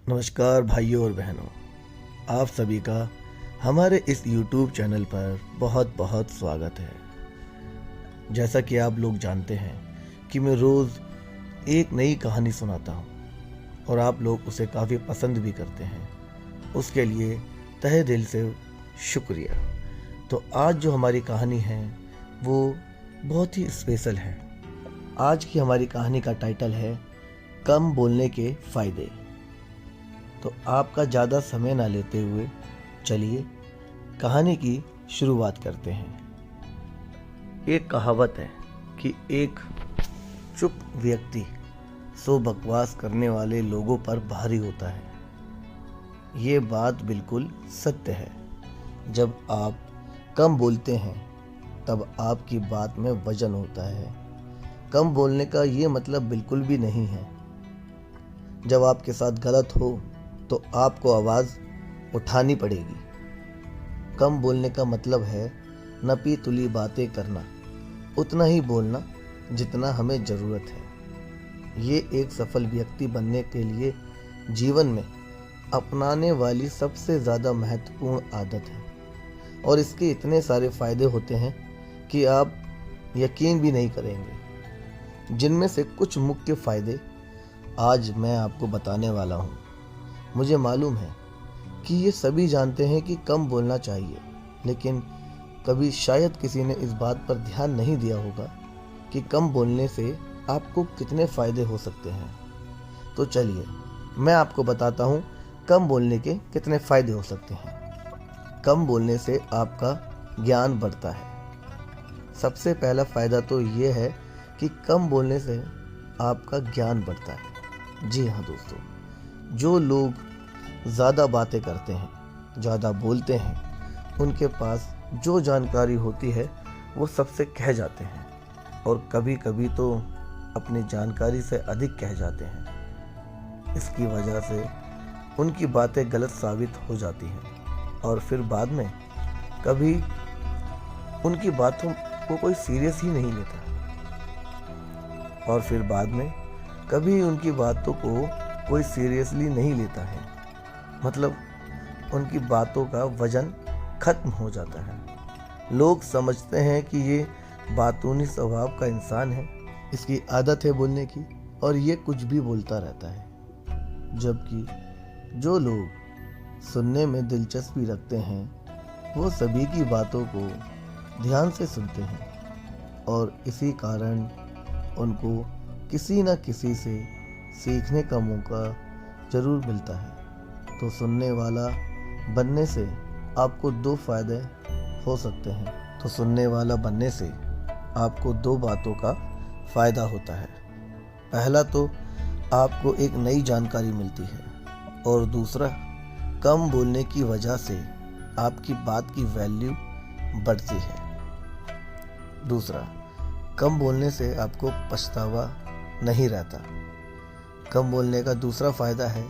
नमस्कार भाइयों और बहनों, आप सभी का हमारे इस YouTube चैनल पर बहुत बहुत स्वागत है। जैसा कि आप लोग जानते हैं कि मैं रोज़ एक नई कहानी सुनाता हूँ और आप लोग उसे काफ़ी पसंद भी करते हैं। उसके लिए तहे दिल से शुक्रिया। तो आज जो हमारी कहानी है वो बहुत ही स्पेशल है। आज की हमारी कहानी का टाइटल है कम बोलने के फ़ायदे। तो आपका ज़्यादा समय ना लेते हुए चलिए कहानी की शुरुआत करते हैं। एक कहावत है कि एक चुप व्यक्ति 100 बकवास करने वाले लोगों पर भारी होता है। ये बात बिल्कुल सत्य है। जब आप कम बोलते हैं तब आपकी बात में वजन होता है। कम बोलने का ये मतलब बिल्कुल भी नहीं है जब आपके साथ गलत हो तो आपको आवाज़ उठानी पड़ेगी। कम बोलने का मतलब है नपी तुली बातें करना, उतना ही बोलना जितना हमें ज़रूरत है। ये एक सफल व्यक्ति बनने के लिए जीवन में अपनाने वाली सबसे ज़्यादा महत्वपूर्ण आदत है और इसके इतने सारे फ़ायदे होते हैं कि आप यकीन भी नहीं करेंगे। जिनमें से कुछ मुख्य फ़ायदे आज मैं आपको बताने वाला हूँ। मुझे मालूम है कि ये सभी जानते हैं कि कम बोलना चाहिए, लेकिन कभी शायद किसी ने इस बात पर ध्यान नहीं दिया होगा कि कम बोलने से आपको कितने फ़ायदे हो सकते हैं। तो चलिए मैं आपको बताता हूँ कम बोलने के कितने फ़ायदे हो सकते हैं। कम बोलने से आपका ज्ञान बढ़ता है। सबसे पहला फ़ायदा तो ये है कि कम बोलने से आपका ज्ञान बढ़ता है। जी हाँ दोस्तों, जो लोग ज़्यादा बातें करते हैं, ज़्यादा बोलते हैं, उनके पास जो जानकारी होती है वो सबसे कह जाते हैं और कभी कभी तो अपनी जानकारी से अधिक कह जाते हैं। इसकी वजह से उनकी बातें गलत साबित हो जाती हैं और फिर बाद में कभी उनकी बातों को कोई सीरियस ही नहीं लेता और फिर बाद में कभी उनकी बातों को कोई सीरियसली नहीं लेता है। मतलब उनकी बातों का वजन खत्म हो जाता है। लोग समझते हैं कि ये बातूनी स्वभाव का इंसान है, इसकी आदत है बोलने की और ये कुछ भी बोलता रहता है। जबकि जो लोग सुनने में दिलचस्पी रखते हैं वो सभी की बातों को ध्यान से सुनते हैं और इसी कारण उनको किसी न किसी से सीखने का मौका ज़रूर मिलता है। तो सुनने वाला बनने से आपको दो फायदे हो सकते हैं। तो सुनने वाला बनने से आपको दो बातों का फ़ायदा होता है। पहला तो आपको एक नई जानकारी मिलती है और दूसरा कम बोलने की वजह से आपकी बात की वैल्यू बढ़ती है। दूसरा, कम बोलने से आपको पछतावा नहीं रहता। कम बोलने का दूसरा फ़ायदा है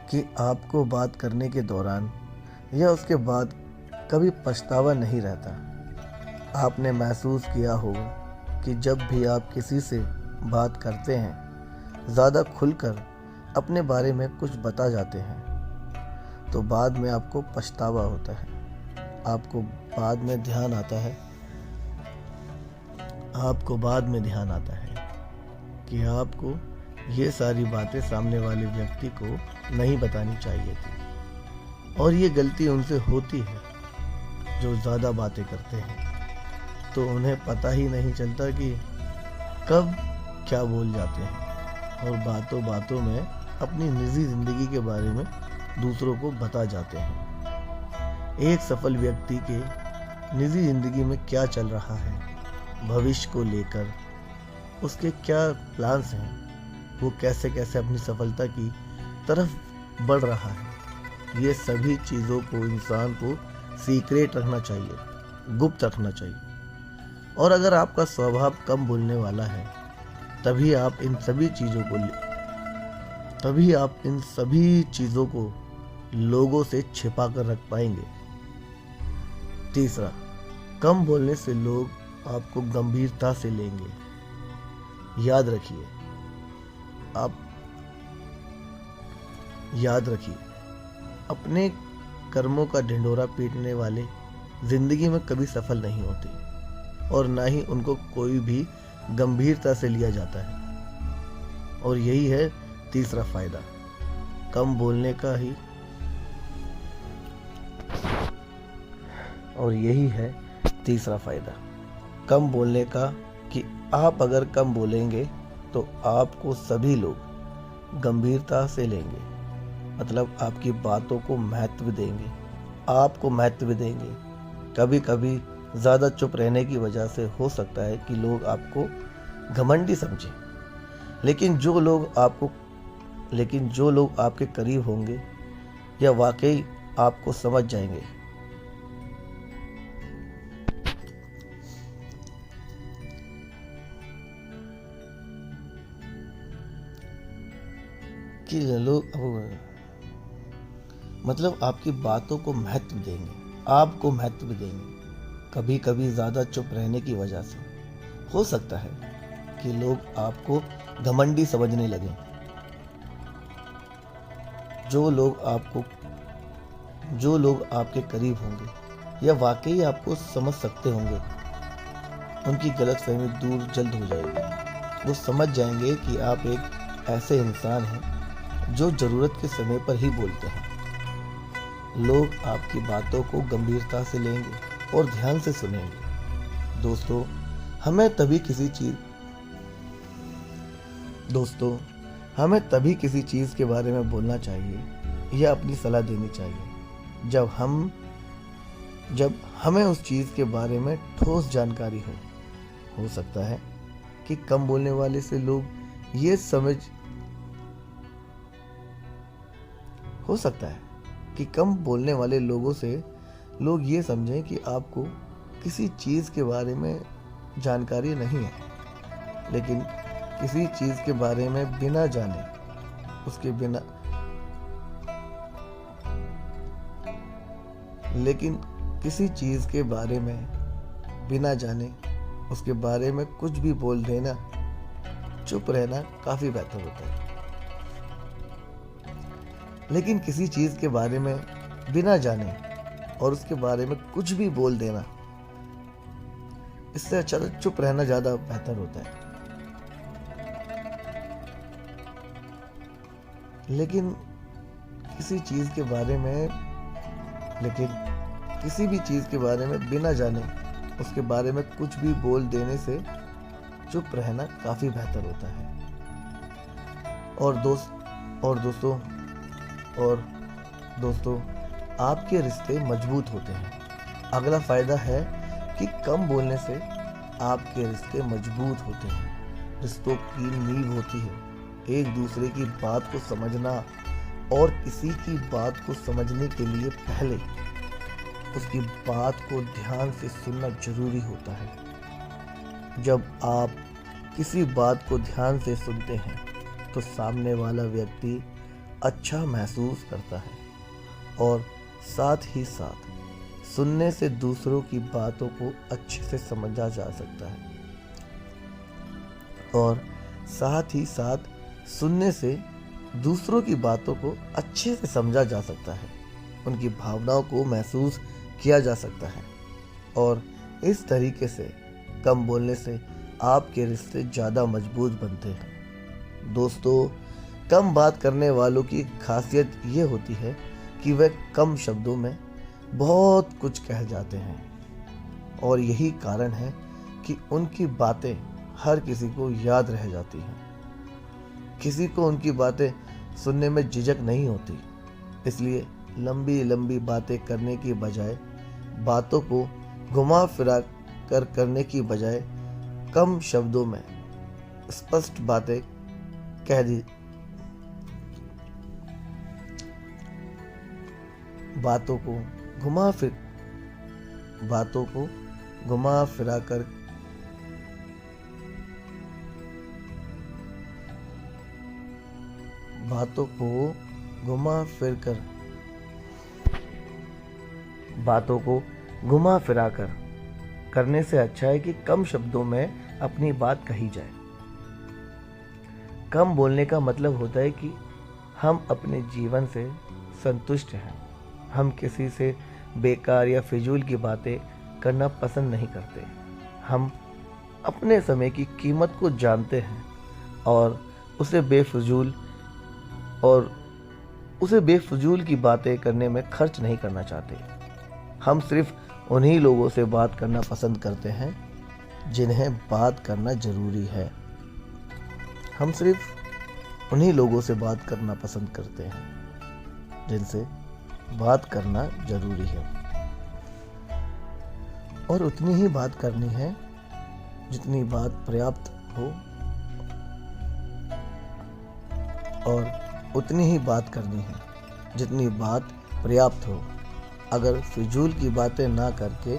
कि आपको बात करने के दौरान या उसके बाद कभी पछतावा नहीं रहता। आपने महसूस किया होगा कि जब भी आप किसी से बात करते हैं, ज़्यादा खुलकर अपने बारे में कुछ बता जाते हैं तो बाद में आपको पछतावा होता है। आपको बाद में ध्यान आता है कि आपको ये सारी बातें सामने वाले व्यक्ति को नहीं बतानी चाहिए थी और ये गलती उनसे होती है जो ज़्यादा बातें करते हैं। तो उन्हें पता ही नहीं चलता कि कब क्या बोल जाते हैं और बातों बातों में अपनी निजी ज़िंदगी के बारे में दूसरों को बता जाते हैं। एक सफल व्यक्ति के निजी ज़िंदगी में क्या चल रहा है, भविष्य को लेकर उसके क्या प्लान्स हैं, वो कैसे कैसे अपनी सफलता की तरफ बढ़ रहा है, ये सभी चीज़ों को इंसान को सीक्रेट रखना चाहिए, गुप्त रखना चाहिए। और अगर आपका स्वभाव कम बोलने वाला है तभी आप इन सभी चीज़ों को लोगों से छिपा कर रख पाएंगे। तीसरा, कम बोलने से लोग आपको गंभीरता से लेंगे। याद रखिए, याद रखिए, अपने कर्मों का ढिंढोरा पीटने वाले जिंदगी में कभी सफल नहीं होते और ना ही उनको कोई भी गंभीरता से लिया जाता है। और यही है तीसरा फायदा, कम बोलने का ही। और यही है तीसरा फायदा, कम बोलने का, कि आप अगर कम बोलेंगे तो आपको सभी लोग गंभीरता से लेंगे, मतलब आपकी बातों को महत्व देंगे, आपको महत्व देंगे। कभी कभी ज़्यादा चुप रहने की वजह से हो सकता है कि लोग आपको घमंडी समझें, लेकिन जो लोग आपके करीब होंगे या वाकई आपको समझ जाएंगे। कि लोग मतलब आपकी बातों को महत्व देंगे, आपको महत्व देंगे। कभी कभी ज़्यादा चुप रहने की वजह से हो सकता है कि लोग आपको घमंडी समझने लगें। जो लोग आपके करीब होंगे या वाकई आपको समझ सकते होंगे, उनकी गलतफहमी दूर जल्द हो जाएगी। वो समझ जाएंगे कि आप एक ऐसे इंसान हैं जो ज़रूरत के समय पर ही बोलते हैं। लोग आपकी बातों को गंभीरता से लेंगे और ध्यान से सुनेंगे। दोस्तों, हमें तभी किसी चीज़ के बारे में बोलना चाहिए या अपनी सलाह देनी चाहिए जब हमें उस चीज़ के बारे में ठोस जानकारी हो सकता है कि कम बोलने वाले से लोग ये समझ हो सकता है कि कम बोलने वाले लोगों से लोग ये समझें कि आपको किसी चीज़ के बारे में जानकारी नहीं है, लेकिन किसी चीज़ के बारे में बिना जाने उसके बारे में कुछ भी बोल देना, चुप रहना काफ़ी बेहतर होता है। लेकिन किसी चीज़ के बारे में बिना जाने और उसके बारे में कुछ भी बोल देना, इससे अच्छा तो चुप रहना ज़्यादा बेहतर होता है। लेकिन किसी भी चीज़ के बारे में बिना जाने उसके बारे में कुछ भी बोल देने से चुप रहना काफ़ी बेहतर होता है। और दोस्तों, आपके रिश्ते मजबूत होते हैं। अगला फ़ायदा है कि कम बोलने से आपके रिश्ते मजबूत होते हैं। रिश्तों की नींव होती है एक दूसरे की बात को समझना, और किसी की बात को समझने के लिए पहले उसकी बात को ध्यान से सुनना जरूरी होता है। जब आप किसी बात को ध्यान से सुनते हैं तो सामने वाला व्यक्ति अच्छा महसूस करता है, और साथ ही साथ सुनने से दूसरों की बातों को अच्छे से समझा जा सकता है। और साथ ही साथ सुनने से दूसरों की बातों को अच्छे से समझा जा सकता है, उनकी भावनाओं को महसूस किया जा सकता है, और इस तरीके से कम बोलने से आपके रिश्ते ज़्यादा मजबूत बनते हैं। दोस्तों, कम बात करने वालों की खासियत ये होती है कि वे कम शब्दों में बहुत कुछ कह जाते हैं, और यही कारण है कि उनकी बातें हर किसी को याद रह जाती हैं। किसी को उनकी बातें सुनने में झिझक नहीं होती, इसलिए लंबी लंबी बातें करने की बजाय, बातों को घुमा फिरा कर करने की बजाय कम शब्दों में स्पष्ट बातें कह दी। बातों को घुमा फिरा कर करने से अच्छा है कि कम शब्दों में अपनी बात कही जाए। कम बोलने का मतलब होता है कि हम अपने जीवन से संतुष्ट हैं। हम किसी से बेकार या फिजूल की बातें करना पसंद नहीं करते। हम अपने समय की कीमत को जानते हैं और उसे बेफजूल की बातें करने में खर्च नहीं करना चाहते। हम सिर्फ उन्हीं लोगों से बात करना पसंद करते हैं जिन्हें बात करना ज़रूरी है। हम सिर्फ उन्हीं लोगों से बात करना पसंद करते हैं जिनसे बात करना ज़रूरी है, और उतनी ही बात करनी है जितनी बात पर्याप्त हो, और उतनी ही बात करनी है जितनी बात पर्याप्त हो। अगर फिजूल की बातें ना करके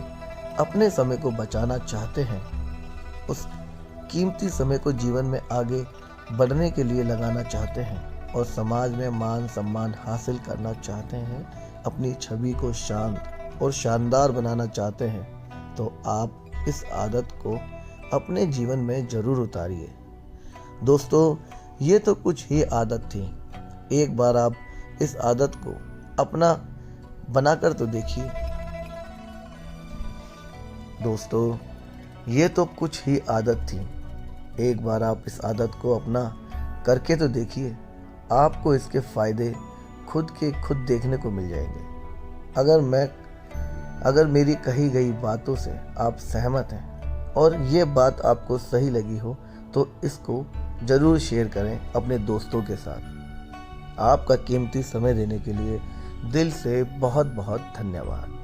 अपने समय को बचाना चाहते हैं, उस कीमती समय को जीवन में आगे बढ़ने के लिए लगाना चाहते हैं और समाज में मान सम्मान हासिल करना चाहते हैं, अपनी छवि को शांत और शानदार बनाना चाहते हैं, तो आप इस आदत को अपने जीवन में ज़रूर उतारिए। दोस्तों, ये तो कुछ ही आदत थी। एक बार आप इस आदत को अपना बनाकर तो देखिए। दोस्तों, ये तो कुछ ही आदत थी। एक बार आप इस आदत को अपना करके तो देखिए। आपको इसके फ़ायदे खुद के खुद देखने को मिल जाएंगे। अगर मेरी कही गई बातों से आप सहमत हैं और ये बात आपको सही लगी हो, तो इसको ज़रूर शेयर करें अपने दोस्तों के साथ। आपका कीमती समय देने के लिए दिल से बहुत बहुत धन्यवाद।